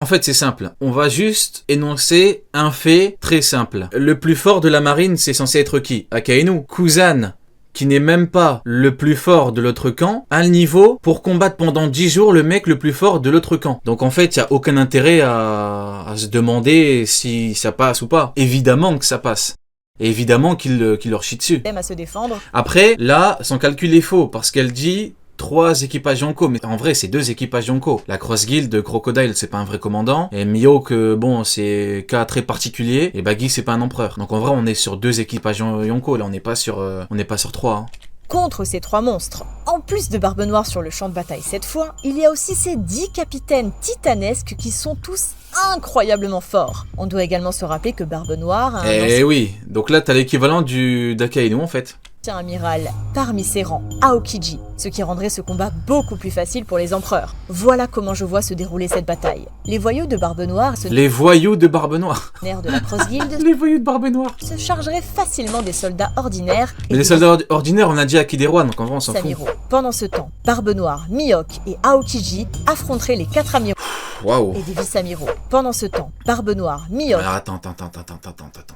fait, c'est simple. On va juste énoncer un fait très simple. Le plus fort de la marine, c'est censé être qui? Akainu. Kuzan, qui n'est même pas le plus fort de l'autre camp, a le niveau pour combattre pendant 10 jours le mec le plus fort de l'autre camp. Donc en fait, il n'y a aucun intérêt à se demander si ça passe ou pas. Évidemment que ça passe. Et évidemment qu'il leur chie dessus. À se défendre. Après, là, son calcul est faux, parce qu'elle dit 3 équipages Yonko, mais en vrai c'est 2 équipages Yonko. La Cross Guild de Crocodile, c'est pas un vrai commandant, et Mihawk, bon, c'est cas très particulier, et Baggy c'est pas un empereur. Donc en vrai on est sur 2 équipages Yonko, là on n'est pas sur 3. Hein. Contre ces 3 monstres, en plus de Barbe Noire sur le champ de bataille cette fois, il y a aussi ces 10 capitaines titanesques qui sont tous incroyablement forts. On doit également se rappeler que Barbe Noire a un oui, donc là t'as l'équivalent d'Akainu en fait. Amiral parmi ses rangs, Aokiji, ce qui rendrait ce combat beaucoup plus facile pour les empereurs. Voilà comment je vois se dérouler cette bataille. Les voyous de Barbe Noire Les voyous de Barbe Noire de la Cross Guild Les voyous de Barbe Noire se chargeraient facilement des soldats ordinaires. Mais les soldats ordinaires, on a dit Akiderois, donc en vrai on s'en fout. Pendant ce temps, Barbe Noire, Mihawk et Aokiji affronteraient les 4 amiraux. Waouh. Et des vice-amiraux. Pendant ce temps, Barbe Noire, Mihawk... Alors attends,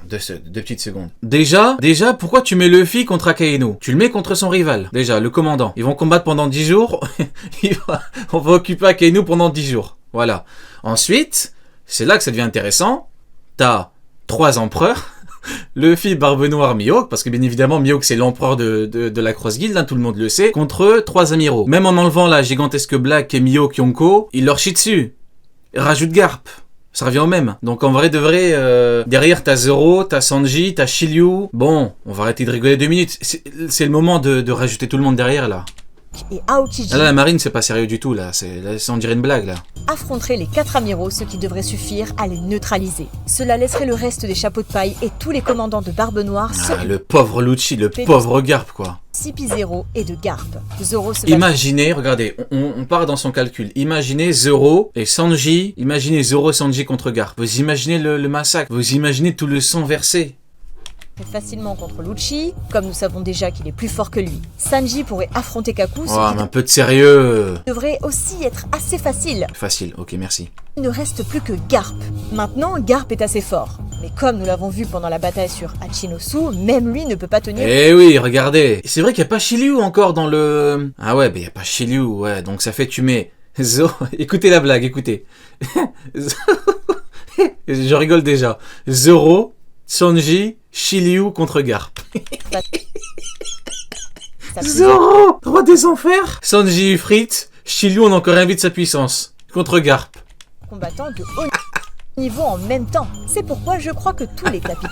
2 petites secondes. Déjà, pourquoi tu mets Luffy contre Akainu? Tu le mets contre son rival. Déjà, le commandant. Ils vont combattre pendant 10 jours. On va occuper Akainu pendant 10 jours. Voilà. Ensuite, c'est là que ça devient intéressant. T'as 3 empereurs. Luffy, Barbe Noire, Mihawk, parce que bien évidemment Mihawk c'est l'empereur de la Cross Guild, hein, tout le monde le sait, contre 3 amiraux. Même en enlevant la gigantesque Black et Mihawk Yonko, il leur chie dessus. Rajoute Garp, ça revient au même. Donc en vrai de vrai, derrière t'as Zoro, t'as Sanji, t'as Shiryu. Bon, on va arrêter de rigoler 2 minutes. C'est le moment de rajouter tout le monde derrière là. Et Aokiji. Là, la marine c'est pas sérieux du tout là, on dirait une blague là. Affronteraient les 4 amiraux, ce qui devrait suffire à les neutraliser. Cela laisserait le reste des chapeaux de paille et tous les commandants de Barbe Noire le pauvre Lucci, le pauvre Garp quoi. CP0 et de Garp. Zoro se Imaginez, regardez, on part dans son calcul. Imaginez Zoro et Sanji. Imaginez Zoro et Sanji contre Garp. Vous imaginez le massacre. Vous imaginez tout le sang versé. Facilement contre Lucci, comme nous savons déjà qu'il est plus fort que lui. Sanji pourrait affronter Kaku, mais un peu de sérieux. Devrait aussi être assez facile. Facile, ok, merci. Il ne reste plus que Garp. Maintenant, Garp est assez fort. Mais comme nous l'avons vu pendant la bataille sur Hachinosu, même lui ne peut pas tenir... Eh oui, regardez. C'est vrai qu'il n'y a pas Shiryu encore dans le... Ah ouais, il n'y a pas Shiryu, ouais. Donc ça fait tu mets Zoro... Écoutez la blague, écoutez. Je rigole déjà. Zoro, Sanji, Shiryu contre Garp. Zoro, roi des enfers. Sanji Ifrit, Shiryu on a encore un vide de sa puissance. Contre Garp. Combattant de haut niveau en même temps. C'est pourquoi je crois que tous les capitaines...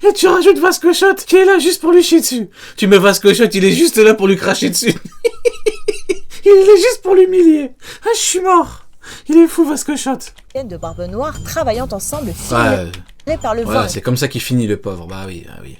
Et tu rajoutes Vasco Shot qui est là juste pour lui chier dessus. Tu mets Vasco Shot, il est juste là pour lui cracher dessus. Il est juste pour l'humilier. Ah, je suis mort. Il est fou Vasco Shot. De Barbe Noire travaillant ensemble par le voilà, c'est comme ça qu'il finit le pauvre. Bah oui, bah oui.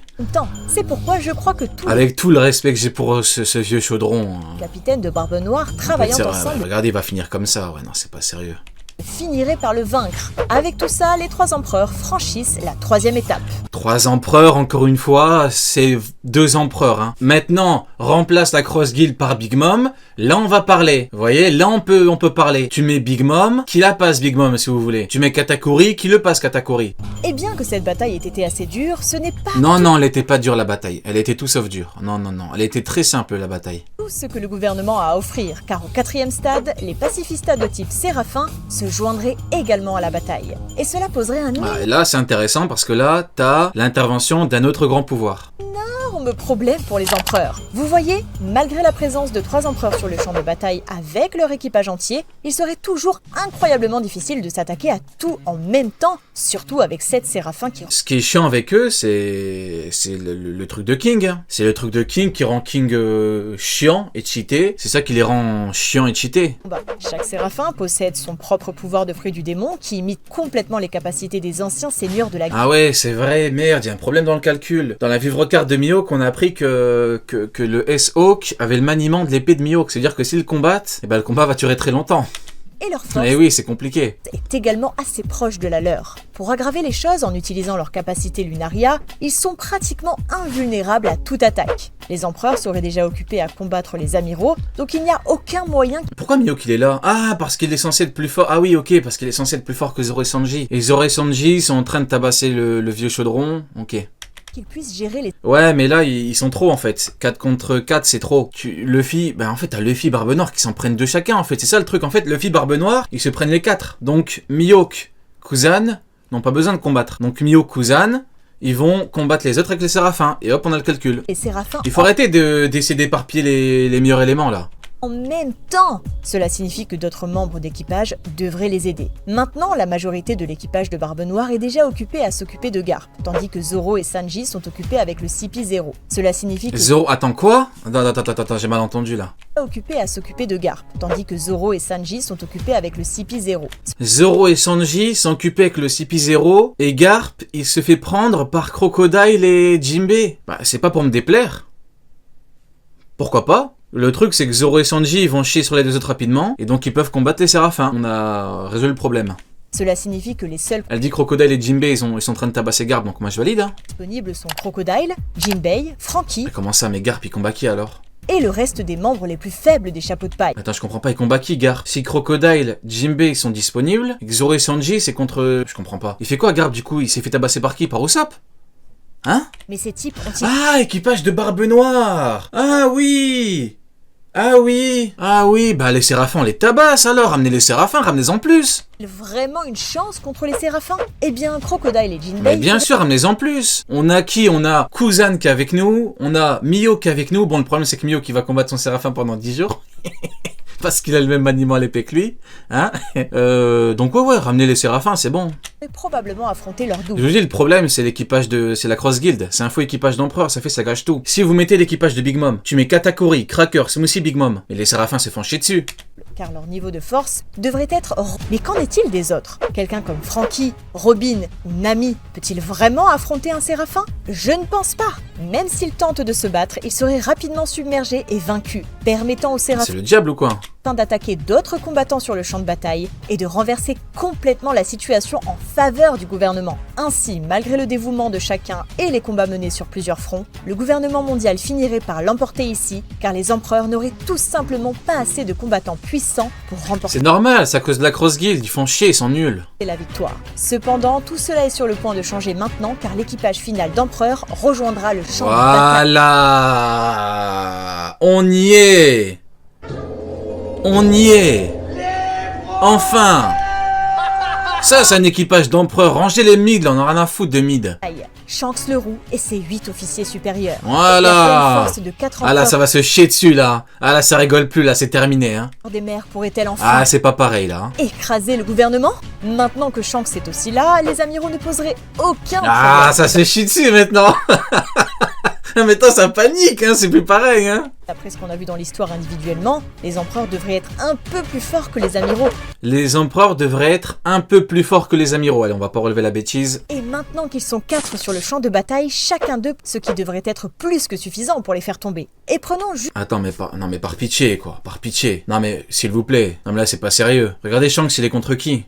C'est pourquoi je crois que tout... Avec tout le respect que j'ai pour ce vieux chaudron. Capitaine de Barbe Noire travaillant ensemble... Regardez, il va finir comme ça. Ouais, non, c'est pas sérieux. Finirait par le vaincre. Avec tout ça, les 3 empereurs franchissent la 3e étape. 3 empereurs, encore une fois, c'est 2 empereurs. Hein. Maintenant, remplace la Cross Guild par Big Mom. Là, on va parler. Vous voyez, là, on peut parler. Tu mets Big Mom, qui la passe Big Mom, si vous voulez. Tu mets Katakuri, qui le passe Katakuri. Et bien que cette bataille ait été assez dure, ce n'est pas... Non, elle était pas dure, la bataille. Elle était tout sauf dure. Non. Elle était très simple, la bataille. Tout ce que le gouvernement a à offrir, car au 4e stade, les pacifistas de type Séraphin se joindraient également à la bataille. Et cela poserait un et là, c'est intéressant, parce que là, t'as l'intervention d'un autre grand pouvoir. Énorme problème pour les empereurs. Vous voyez, malgré la présence de 3 empereurs sur le champ de bataille avec leur équipage entier, il serait toujours incroyablement difficile de s'attaquer à tout en même temps, surtout avec 7 séraphins qui... Ce qui est chiant avec eux, c'est le truc de King. Hein. C'est le truc de King qui rend King chiant et cheaté. C'est ça qui les rend chiants et cheatés. Chaque séraphin possède son propre pouvoir de fruit du démon qui imite complètement les capacités des anciens seigneurs de la guerre. Ah ouais, c'est vrai, merde, il y a un problème dans le calcul. Dans la vivre carte de Mihawk, on a appris que le S-Hawk avait le maniement de l'épée de Mihawk. C'est-à-dire que s'ils combattent, le combat va durer très longtemps. et leur force Eh oui, c'est compliqué. est également assez proche de la leur. Pour aggraver les choses en utilisant leur capacité Lunaria, ils sont pratiquement invulnérables à toute attaque. Les empereurs seraient déjà occupés à combattre les amiraux, donc il n'y a aucun moyen Pourquoi Mihawk il est là? Ah, parce qu'il est censé être plus fort. Ah oui, ok, parce qu'il est censé être plus fort que Zoro et Sanji. Et Zoro et Sanji sont en train de tabasser le vieux chaudron. Ok. qu'ils puissent gérer les Ouais, mais là, ils sont trop en fait. 4 contre 4, c'est trop. Luffy, bah en fait, t'as Luffy, Barbe Noire qui s'en prennent deux chacun en fait. C'est ça le truc. En fait, Luffy, Barbe Noire, ils se prennent les 4. Donc, Mihawk, Kuzan n'ont pas besoin de combattre. Donc, Mihawk, Kuzan, ils vont combattre les autres avec les séraphins. Et hop, on a le calcul. séraphins Il faut arrêter d'essayer d'éparpiller les meilleurs éléments là. en même temps. Cela signifie que d'autres membres d'équipage devraient les aider. Maintenant, la majorité de l'équipage de Barbe Noire est déjà occupée à s'occuper de Garp, tandis que Zoro et Sanji sont occupés avec le CP0. Cela signifie que Zoro, attends quoi? Attends, j'ai mal entendu là. occupés à s'occuper de Garp, tandis que Zoro et Sanji sont occupés avec le CP0. Zoro et Sanji s'occupaient avec le CP0 et Garp, il se fait prendre par Crocodile et Jinbei. Bah, c'est pas pour me déplaire. Pourquoi pas? Le truc, c'est que Zoro et Sanji ils vont chier sur les deux autres rapidement, et donc ils peuvent combattre les séraphins. On a résolu le problème. Cela signifie que les seuls Elle dit Crocodile et Jinbei, ils sont en train de tabasser Garp, donc moi je valide. Hein. disponibles sont Crocodile, Jinbei, Franky Mais comment ça, mais Garp, il combat qui alors? et le reste des membres les plus faibles des chapeaux de paille. Attends, je comprends pas, il combat qui, Garp? Si Crocodile, Jinbei sont disponibles, et que Zoro et Sanji, c'est contre... Je comprends pas. Il fait quoi, Garp, du coup? Il s'est fait tabasser par qui? Par Usopp? Hein? Mais ces types ont-ils Ah, équipage de Barbe Noire! Ah oui! Ah oui, bah les séraphins, on les tabasse alors, ramenez les séraphins, ramenez-en plus! vraiment une chance contre les séraphins? Eh bien, Crocodile et Jinbei... Mais bien sûr, ramenez-en plus! On a qui? On a Kuzan qui est avec nous, on a Mihawk qui est avec nous, bon le problème c'est que Mihawk qui va combattre son séraphin pendant 10 jours. Parce qu'il a le même maniement à l'épée que lui, hein. Donc ouais, ramenez les séraphins, c'est bon. pourraient probablement affronter leur Je double. vous dis, le problème, c'est l'équipage de... C'est la Cross Guild. C'est un faux équipage d'empereur, ça gâche tout. Si vous mettez l'équipage de Big Mom, tu mets Katakuri, Cracker, Smoothie, Big Mom. Mais les séraphins se font chier dessus. Car leur niveau de force devrait être... Mais qu'en est-il des autres? Quelqu'un comme Franky, Robin ou Nami peut-il vraiment affronter un séraphin? Je ne pense pas. Même s'il tente de se battre, il serait rapidement submergé et vaincu, permettant aux C'est séraphins le diable ou quoi? d'attaquer d'autres combattants sur le champ de bataille et de renverser complètement la situation en faveur du gouvernement. Ainsi, malgré le dévouement de chacun et les combats menés sur plusieurs fronts, le gouvernement mondial finirait par l'emporter ici, car les empereurs n'auraient tout simplement pas assez de combattants puissants pour remporter C'est normal, c'est à cause de la Cross Guild, ils font chier, ils sont nuls. la victoire. Cependant, tout cela est sur le point de changer maintenant, car l'équipage final d'empereurs rejoindra le champ de bataille. Voilà! On y est! On y est! Enfin! Ça, c'est un équipage d'empereur. Rangez les mid, là, on en a rien à foutre de mid. Shanks le Roux et ses 8 officiers supérieurs. Voilà. Et après une force de 4 Ah là, ça va se chier dessus, là. Ah là, ça rigole plus, là, c'est terminé, hein. des mers pourrait-elle enfin Ah, c'est pas pareil, là. Hein. écraser le gouvernement? Maintenant que Shanks est aussi là, les amiraux ne poseraient aucun Ah, problème. ça se chie dessus, maintenant. Maintenant, ça panique, hein, c'est plus pareil, hein. D'après ce qu'on a vu dans l'histoire individuellement, les empereurs devraient être un peu plus forts que les amiraux. Les empereurs devraient être un peu plus forts que les amiraux. Allez, on va pas relever la bêtise. Et maintenant qu'ils sont 4 sur le champ de bataille, chacun d'eux, ce qui devrait être plus que suffisant pour les faire tomber. Et prenons juste Attends, non, mais par pitié, quoi. Par pitié. Non, mais, s'il vous plaît. Non, mais là, c'est pas sérieux. Regardez Shanks, il est contre qui?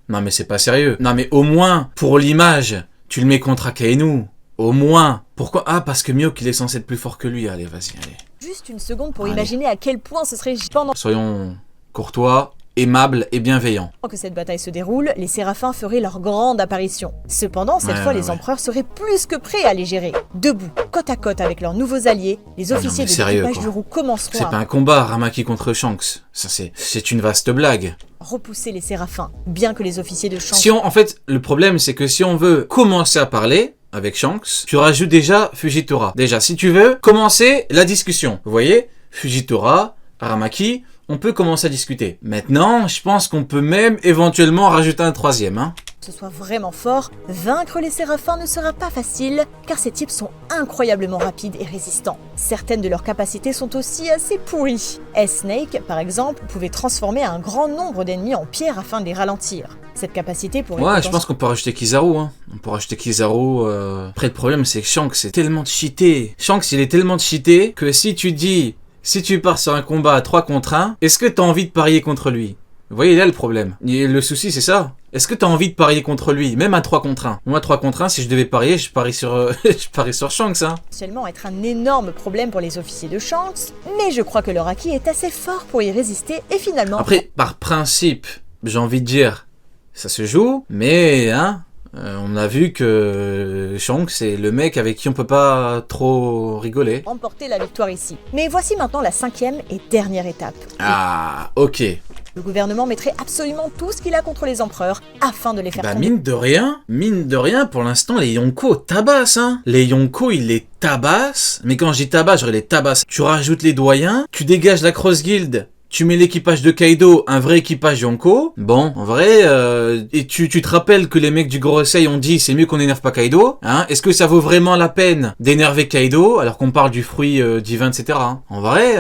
Non, mais c'est pas sérieux. Non, mais au moins, pour l'image, tu le mets contre Akainu. Au moins. Pourquoi? Ah, parce que Mihawk, il est censé être plus fort que lui. Allez, vas-y, allez. une seconde pour Allez. imaginer à quel point ce serait pendant Soyons courtois, aimables et bienveillants. que cette bataille se déroule, les séraphins feraient leur grande apparition. Cependant, cette fois, les empereurs seraient plus que prêts à les gérer. Debout, côte à côte avec leurs nouveaux alliés, les officiers mais de sérieux, l'équipage quoi. du Roux commenceront C'est à pas un combat, Ramaki contre Shanks. Ça, c'est une vaste blague. repousser les séraphins, bien que les officiers de Shanks En fait, le problème, c'est que si on veut commencer à parler avec Shanks, tu rajoutes déjà Fujitora. Déjà, si tu veux commencer la discussion, vous voyez, Fujitora, Aramaki, on peut commencer à discuter. Maintenant, je pense qu'on peut même éventuellement rajouter un troisième, hein. ce soit vraiment fort, vaincre les séraphins ne sera pas facile, car ces types sont incroyablement rapides et résistants. Certaines de leurs capacités sont aussi assez pourries. S-Snake, par exemple, pouvait transformer un grand nombre d'ennemis en pierre afin de les ralentir. Cette capacité pourrait... Ouais, je pense qu'on peut rajouter Kizaru, hein. On peut rajouter Kizaru. Après, le problème, c'est que Shanks est tellement cheaté. Shanks, il est tellement cheaté que si tu dis si tu pars sur un combat à 3 contre 1, est-ce que t'as envie de parier contre lui? Vous voyez là le problème. Et le souci c'est ça. Est-ce que t'as envie de parier contre lui, même à 3 contre 1? Moi 3 contre 1, si je devais parier, je parie sur, je parie sur Shanks, hein. Potentiellement être un énorme problème pour les officiers de Shanks, mais je crois que leur haki est assez fort pour y résister et finalement... Après, par principe, j'ai envie de dire, ça se joue, mais hein, on a vu que Shanks c'est le mec avec qui on peut pas trop rigoler. remporter la victoire ici. Mais voici maintenant la 5e et dernière étape. Ah, ok. Le gouvernement mettrait absolument tout ce qu'il a contre les empereurs afin de les faire Bah tomber. mine de rien, pour l'instant les Yonko tabassent, hein. Les Yonko ils les tabassent, mais quand je dis tabasse, je les tabasse. Tu rajoutes les doyens, tu dégages la Cross Guild. Tu mets l'équipage de Kaido, un vrai équipage Yonko. Bon, en vrai, et tu te rappelles que les mecs du Gorosei ont dit c'est mieux qu'on n'énerve pas Kaido, hein? Est-ce que ça vaut vraiment la peine d'énerver Kaido alors qu'on parle du fruit divin, etc. hein? En vrai,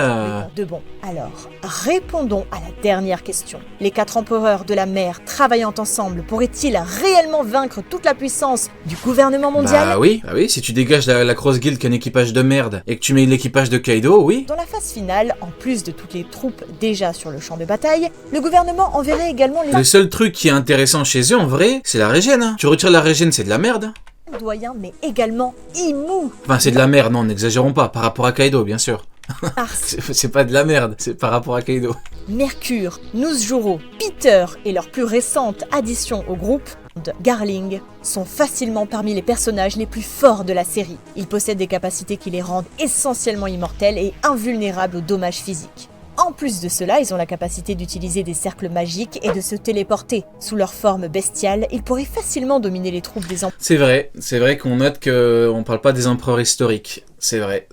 De bon. Alors, répondons à la dernière question. Les 4 empereurs de la mer travaillant ensemble pourraient-ils réellement vaincre toute la puissance du gouvernement mondial? bah oui, si tu dégages la Cross Guild qui est un équipage de merde et que tu mets l'équipage de Kaido, oui. Dans la phase finale, en plus de toutes les troupes déjà sur le champ de bataille, le gouvernement enverrait également les Le seul truc qui est intéressant chez eux, en vrai, c'est la régène. Hein. Tu retires la régène, c'est de la merde. doyens, mais également Imu. Enfin, c'est de la merde, non, n'exagérons pas, par rapport à Kaido, bien sûr. Ars, C'est pas de la merde, c'est par rapport à Kaido. Mercure, Nuzjuro, Peter et leur plus récente addition au groupe, Garling, sont facilement parmi les personnages les plus forts de la série. Ils possèdent des capacités qui les rendent essentiellement immortels et invulnérables aux dommages physiques. En plus de cela, ils ont la capacité d'utiliser des cercles magiques et de se téléporter. Sous leur forme bestiale, ils pourraient facilement dominer les troupes des C'est vrai qu'on note qu'on parle pas des empereurs historiques. C'est vrai.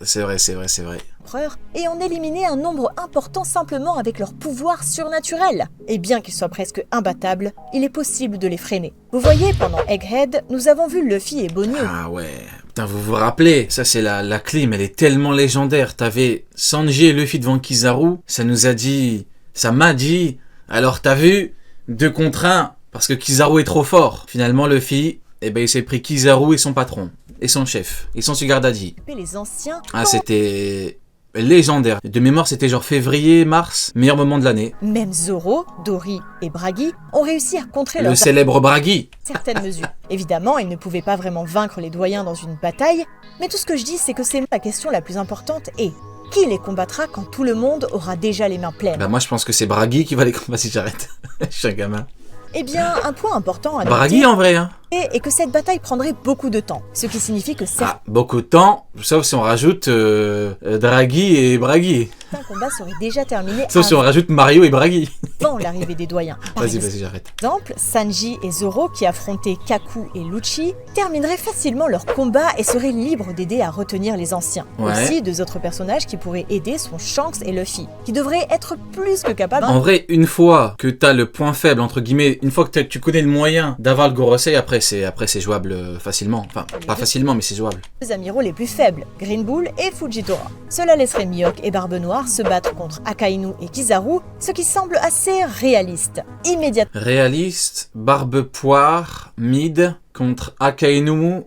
empereurs et en éliminer un nombre important simplement avec leur pouvoir surnaturel. Et bien qu'ils soient presque imbattables, il est possible de les freiner. Vous voyez, pendant Egghead, nous avons vu Luffy et Bonnie. Ah ouais. Putain, vous vous rappelez, ça c'est la clim, elle est tellement légendaire. T'avais Sanji et Luffy devant Kizaru, ça m'a dit, alors t'as vu, 2 contre 1, parce que Kizaru est trop fort. Finalement Luffy, il s'est pris Kizaru et son patron, et son chef, et son sugar daddy. Les anciens. Ah, c'était légendaire. De mémoire, c'était genre février, mars, meilleur moment de l'année. Même Zoro, Dory et Bragi ont réussi à contrer Le leurs célèbre Bragi. certaines mesures. Évidemment, ils ne pouvaient pas vraiment vaincre les doyens dans une bataille, mais tout ce que je dis, c'est que c'est la question la plus importante et qui les combattra quand tout le monde aura déjà les mains pleines? Bah moi, je pense que c'est Bragi qui va les combattre si j'arrête. Je suis un gamin. Eh bien, un point important à Bragi noter en vrai, hein. est que cette bataille prendrait beaucoup de temps, ce qui signifie que Ah, beaucoup de temps, sauf si on rajoute Draghi et Bragi. certains combats seraient déjà terminés Sauf si on rajoute Mario et Bragi. avant l'arrivée des doyens. Par Vas-y, j'arrête. exemple, Sanji et Zoro, qui affrontaient Kaku et Lucci, termineraient facilement leur combat et seraient libres d'aider à retenir les anciens. Ouais. Aussi, 2 autres personnages qui pourraient aider sont Shanks et Luffy, qui devraient être plus que capables. En vrai, une fois que t'as le point faible, entre guillemets, une fois que tu connais le moyen d'avoir le Gorosei, après c'est jouable facilement. Enfin, pas facilement, mais c'est jouable. Les amiraux les plus faibles, Green Bull et Fujitora. Cela laisserait Mihawk et Barbe Noire se battre contre Akainu et Kizaru, ce qui semble assez réaliste. Immédiatement Réaliste, barbe poire, mid, contre Akainu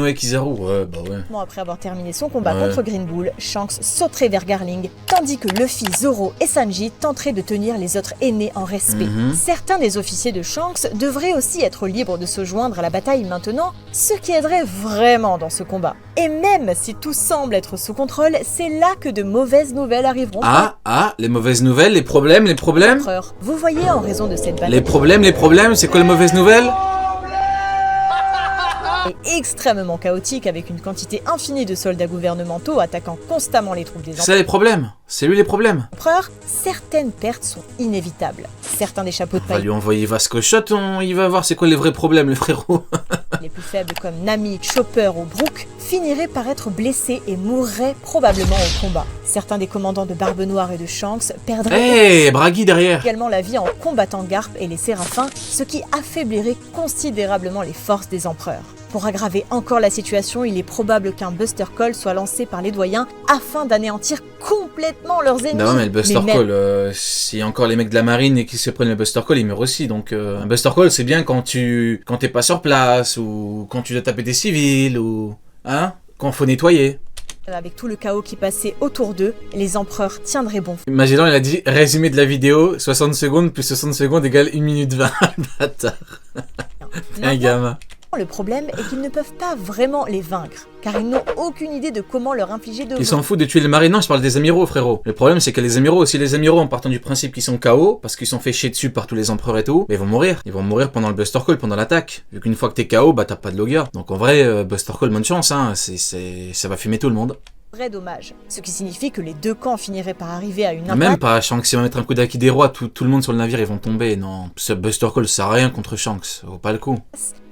et Kizaru. Ouais, bah ouais. après avoir terminé son combat Ouais. contre Green Bull, Shanks sauterait vers Garling, tandis que Luffy, Zoro et Sanji tenteraient de tenir les autres aînés en respect. Certains des officiers de Shanks devraient aussi être libres de se joindre à la bataille maintenant, ce qui aiderait vraiment dans ce combat. Et même si tout semble être sous contrôle, c'est là que de mauvaises nouvelles arriveront. Les mauvaises nouvelles, les problèmes. Empereur. Vous voyez, en raison de cette bataille Les problèmes, c'est quoi les mauvaises nouvelles? est extrêmement chaotique avec une quantité infinie de soldats gouvernementaux attaquant constamment les troupes des C'est les problèmes. C'est lui les problèmes. empereurs, certaines pertes sont inévitables. Certains des chapeaux de On va paille lui envoyer Vasco Shot, il va voir c'est quoi les vrais problèmes, le frérot. les plus faibles comme Nami, Chopper ou Brook finiraient par être blessés et mourraient probablement au combat. Certains des commandants de Barbe Noire et de Shanks perdraient Hey, Bragi derrière. également la vie en combattant Garp et les Séraphins, ce qui affaiblirait considérablement les forces des empereurs. Pour aggraver encore la situation, il est probable qu'un Buster Call soit lancé par les doyens afin d'anéantir complètement leurs ennemis. Non mais le Buster Mais même- Call, s'il y a encore les mecs de la marine et qui se prennent le Buster Call, ils meurent aussi. Donc un Buster Call c'est bien quand t'es pas sur place ou quand tu dois taper des civils ou quand faut nettoyer. Avec tout le chaos qui passait autour d'eux, les empereurs tiendraient bon. Imaginons, il a dit résumé de la vidéo, 60 secondes plus 60 secondes égale 1 minute 20. Bâtard. Un gamin. Le problème est qu'ils ne peuvent pas vraiment les vaincre, car ils n'ont aucune idée de comment leur infliger de Ils s'en foutent de tuer les marines. Non, je parle des amiraux, frérot. Le problème, c'est que les amiraux, si les amiraux, en partant du principe qu'ils sont KO, parce qu'ils sont fait chier dessus par tous les empereurs et tout, mais ils vont mourir. Ils vont mourir pendant le Buster Call, pendant l'attaque. Vu qu'une fois que t'es KO, bah t'as pas de Logia. Donc en vrai, Buster Call, bonne chance, hein. Ça va fumer tout le monde. Vrai dommage. Ce qui signifie que les deux camps finiraient par arriver à une Même impasse. pas, Shanks, il va mettre un coup d'Aki des rois, tout le monde sur le navire, ils vont tomber. Non, ce Buster Call, ça sert à rien contre Shanks. Ça vaut pas le coup.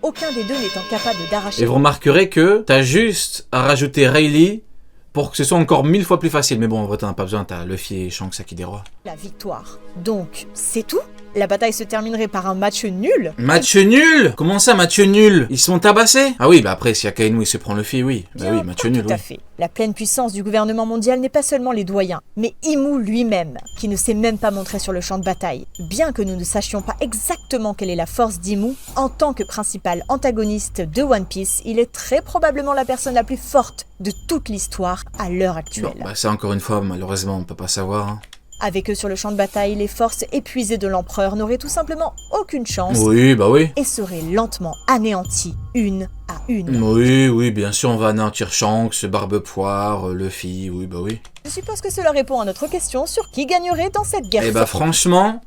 Aucun des deux n'étant capable d'arracher. Et vous remarquerez que t'as juste à rajouter Rayleigh pour que ce soit encore 1000 fois plus facile. Mais bon, en vrai, t'en as pas besoin, t'as Luffy et Shanks Aki des rois. La victoire. Donc, c'est tout? La bataille se terminerait par un match nul? Match nul? Comment ça, match nul? Ils se sont tabassés? Ah oui, bah après, si Akainu il se prend Luffy, oui. Bah oui, match nul, Tout oui. à fait. La pleine puissance du gouvernement mondial n'est pas seulement les doyens, mais Imu lui-même, qui ne s'est même pas montré sur le champ de bataille. Bien que nous ne sachions pas exactement quelle est la force d'Imu, en tant que principal antagoniste de One Piece, il est très probablement la personne la plus forte de toute l'histoire à l'heure actuelle. Bon, bah ça, encore une fois, malheureusement, on peut pas savoir. Hein. Avec eux sur le champ de bataille, les forces épuisées de l'empereur n'auraient tout simplement aucune chance Oui, bah oui. et seraient lentement anéanties, une à une. Oui, bien sûr, on va anéantir Shanks, Barbe-Poire, Luffy, oui, bah oui. Je suppose que cela répond à notre question sur qui gagnerait dans cette guerre. Et bah franchement,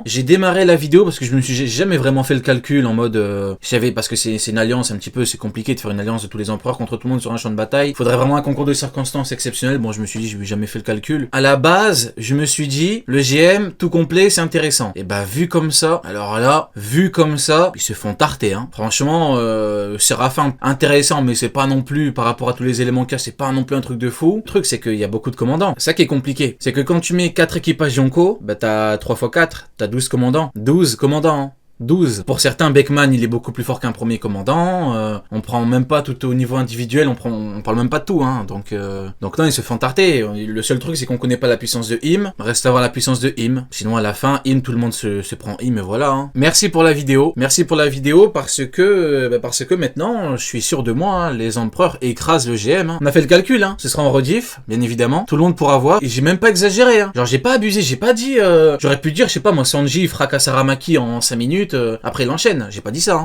j'ai démarré la vidéo parce que j'ai jamais vraiment fait le calcul en mode, parce que c'est une alliance un petit peu, c'est compliqué de faire une alliance de tous les empereurs contre tout le monde sur un champ de bataille. Faudrait vraiment un concours de circonstances exceptionnel. Bon, je me suis dit, je vais jamais fait le calcul. À la base, je me suis dit, le GM tout complet, c'est intéressant. Et bah vu comme ça, alors là, vu comme ça, ils se font tarter. Hein. Franchement, Séraphin intéressant, mais c'est pas non plus par rapport à tous les éléments qu'il y a, c'est pas non plus un truc de fou. Le truc c'est qu'il y a beaucoup de commandants. Ça qui est compliqué, c'est que quand tu mets 4 équipages Yonko, bah t'as 3 x 4, t'as 12 commandants. 12 commandants. Hein. 12. Pour certains, Beckman, il est beaucoup plus fort qu'un premier commandant. On prend même pas tout au niveau individuel, on parle même pas de tout. Hein. Donc non, ils se font tarter. Le seul truc, c'est qu'on connaît pas la puissance de Im. Reste à voir la puissance de Im. Sinon, à la fin, Im, tout le monde se prend Im et voilà. Hein. Merci pour la vidéo. Merci pour la vidéo parce que maintenant, je suis sûr de moi. Hein, les empereurs écrasent le GM. Hein. On a fait le calcul. Hein. Ce sera en rediff, bien évidemment. Tout le monde pourra voir. Et j'ai même pas exagéré. Hein. Genre, j'ai pas abusé. J'ai pas dit. J'aurais pu dire, je sais pas, moi, Sanji fracasse Aramaki en 5 minutes. Après il enchaîne, j'ai pas dit ça. Hein.